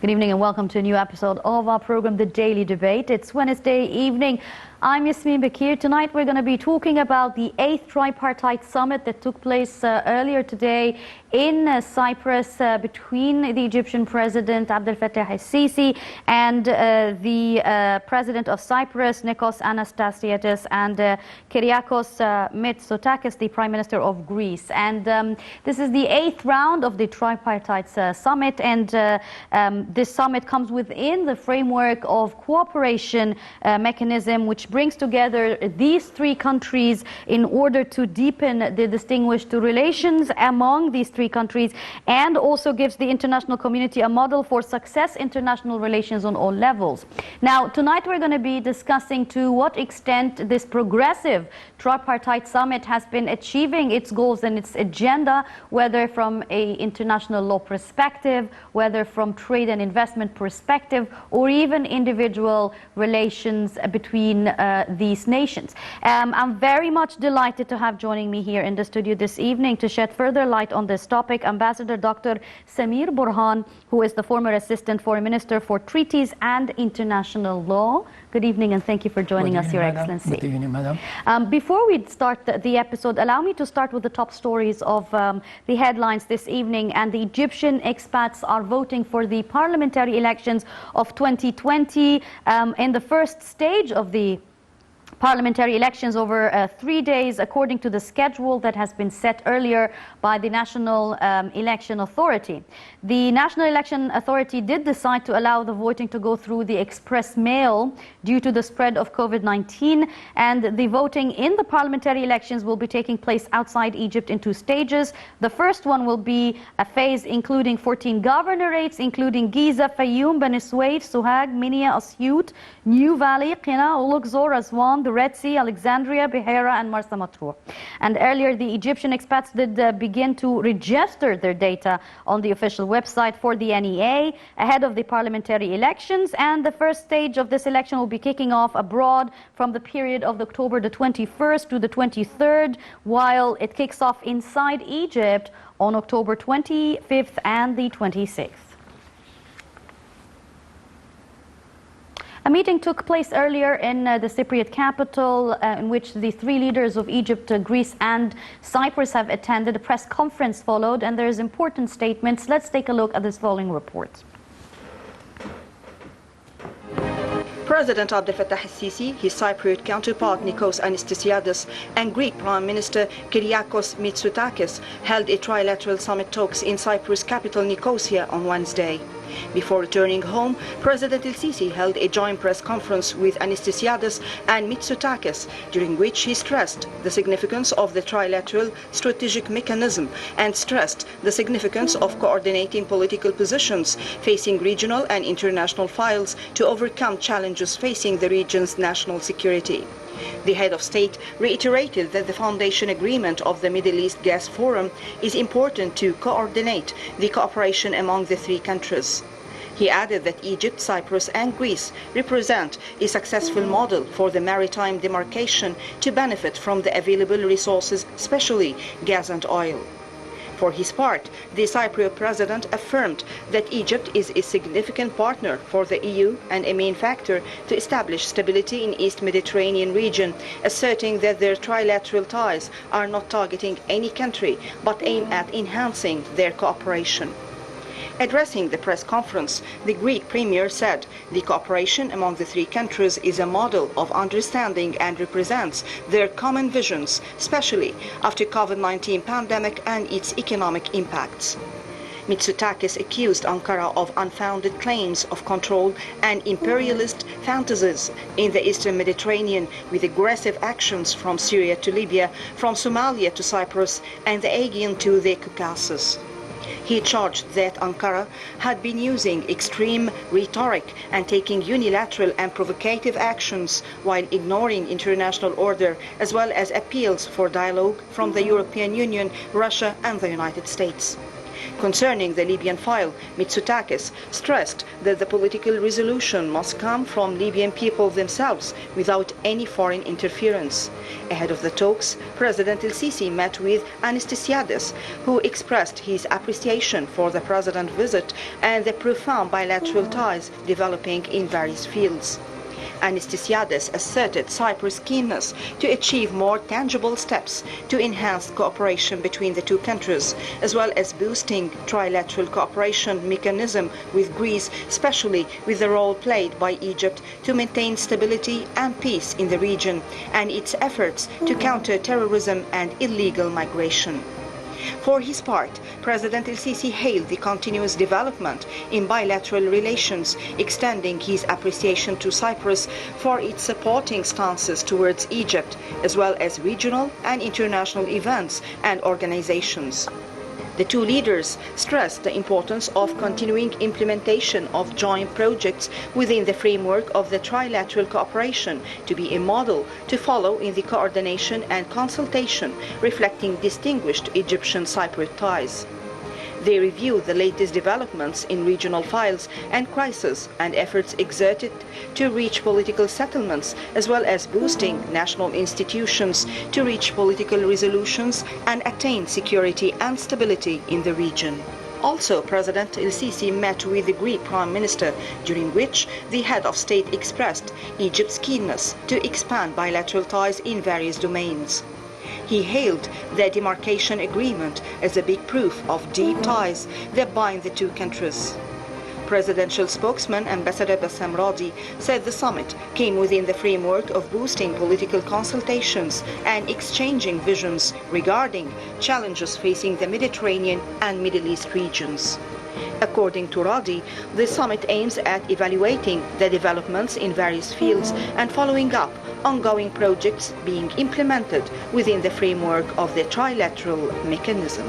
Good evening and welcome to a new episode of our program, The Daily Debate. It's Wednesday evening. I'm Yasmin Bakir. Tonight we're going to be talking about the 8th Tripartite Summit that took place earlier today in Cyprus between the Egyptian President Abdel Fattah el-Sisi and the President of Cyprus, Nikos Anastasiadis, and Kyriakos Mitsotakis, the Prime Minister of Greece. And this is the 8th round of the Tripartite Summit, and this summit comes within the framework of cooperation mechanism, which brings together these three countries in order to deepen the distinguished relations among these three countries, and also gives the international community a model for success international relations on all levels. Now, tonight we're going to be discussing to what extent this progressive tripartite summit has been achieving its goals and its agenda, whether from an international law perspective, whether from trade and investment perspective, or even individual relations between these nations. I'm very much delighted to have joining me here in the studio this evening to shed further light on this topic, Ambassador Dr. Samir Burhan, who is the former Assistant Foreign Minister for Treaties and International Law. Good evening and thank you for joining us, Your Excellency. Good evening, Madam. Before we start the episode, allow me to start with the top stories of the headlines this evening. And the Egyptian expats are voting for the parliamentary elections of 2020 in the first stage of the parliamentary elections over 3 days, according to the schedule that has been set earlier by the National Election Authority. The National Election Authority did decide to allow the voting to go through the express mail due to the spread of COVID-19, and the voting in the parliamentary elections will be taking place outside Egypt in 2 stages. The first one will be a phase including 14 governorates, including Giza, Fayoum, Beni Suef, Sohag, Minya, Asyut, New Valley, Qina, Luxor, Aswan, the Red Sea, Alexandria, Beheira, and Marsa Matruh. And earlier, the Egyptian expats did begin to register their data on the official website for the NEA ahead of the parliamentary elections. And the first stage of this election will be kicking off abroad from the period of October the 21st to the 23rd, while it kicks off inside Egypt on October 25th and the 26th. A meeting took place earlier in the Cypriot capital in which the 3 leaders of Egypt, Greece and Cyprus have attended. A press conference followed and there's important statements. Let's take a look at this following report. President Abdel Fattah el-Sisi, his Cypriot counterpart Nikos Anastasiadis, and Greek Prime Minister Kyriakos Mitsotakis held a trilateral summit talks in Cyprus' capital Nicosia on Wednesday. Before returning home, President el-Sisi held a joint press conference with Anastasiadis and Mitsotakis, during which he stressed the significance of the trilateral strategic mechanism and stressed the significance of coordinating political positions facing regional and international files to overcome challenges facing the region's national security. The head of state reiterated that the foundation agreement of the Middle East Gas Forum is important to coordinate the cooperation among the 3 countries. He added that Egypt, Cyprus and Greece represent a successful model for the maritime demarcation to benefit from the available resources, especially gas and oil. For his part, the Cypriot president affirmed that Egypt is a significant partner for the EU and a main factor to establish stability in East Mediterranean region, asserting that their trilateral ties are not targeting any country but aim at enhancing their cooperation. Addressing the press conference, the Greek premier said the cooperation among the 3 countries is a model of understanding and represents their common visions, especially after COVID-19 pandemic and its economic impacts. Mitsotakis accused Ankara of unfounded claims of control and imperialist fantasies in the Eastern Mediterranean, with aggressive actions from Syria to Libya, from Somalia to Cyprus and the Aegean to the Caucasus. He charged that Ankara had been using extreme rhetoric and taking unilateral and provocative actions while ignoring international order, as well as appeals for dialogue from the European Union, Russia and the United States. Concerning the Libyan file, Mitsotakis stressed that the political resolution must come from Libyan people themselves without any foreign interference. Ahead of the talks, President El-Sisi met with Anastasiades, who expressed his appreciation for the president's visit and the profound bilateral ties developing in various fields. Anastasiades asserted Cyprus' keenness to achieve more tangible steps to enhance cooperation between the two countries, as well as boosting trilateral cooperation mechanism with Greece, especially with the role played by Egypt to maintain stability and peace in the region, and its efforts to counter terrorism and illegal migration. For his part, President El-Sisi hailed the continuous development in bilateral relations, extending his appreciation to Cyprus for its supporting stances towards Egypt, as well as regional and international events and organizations. The two leaders stressed the importance of continuing implementation of joint projects within the framework of the trilateral cooperation to be a model to follow in the coordination and consultation reflecting distinguished Egyptian-Cypriot ties. They reviewed the latest developments in regional files and crises and efforts exerted to reach political settlements, as well as boosting national institutions to reach political resolutions and attain security and stability in the region. Also, President El-Sisi met with the Greek Prime Minister, during which the head of state expressed Egypt's keenness to expand bilateral ties in various domains. He hailed the demarcation agreement as a big proof of deep ties that bind the two countries. Presidential spokesman Ambassador Bassam Radi said the summit came within the framework of boosting political consultations and exchanging visions regarding challenges facing the Mediterranean and Middle East regions. According to Radi, the summit aims at evaluating the developments in various fields and following up ongoing projects being implemented within the framework of the trilateral mechanism.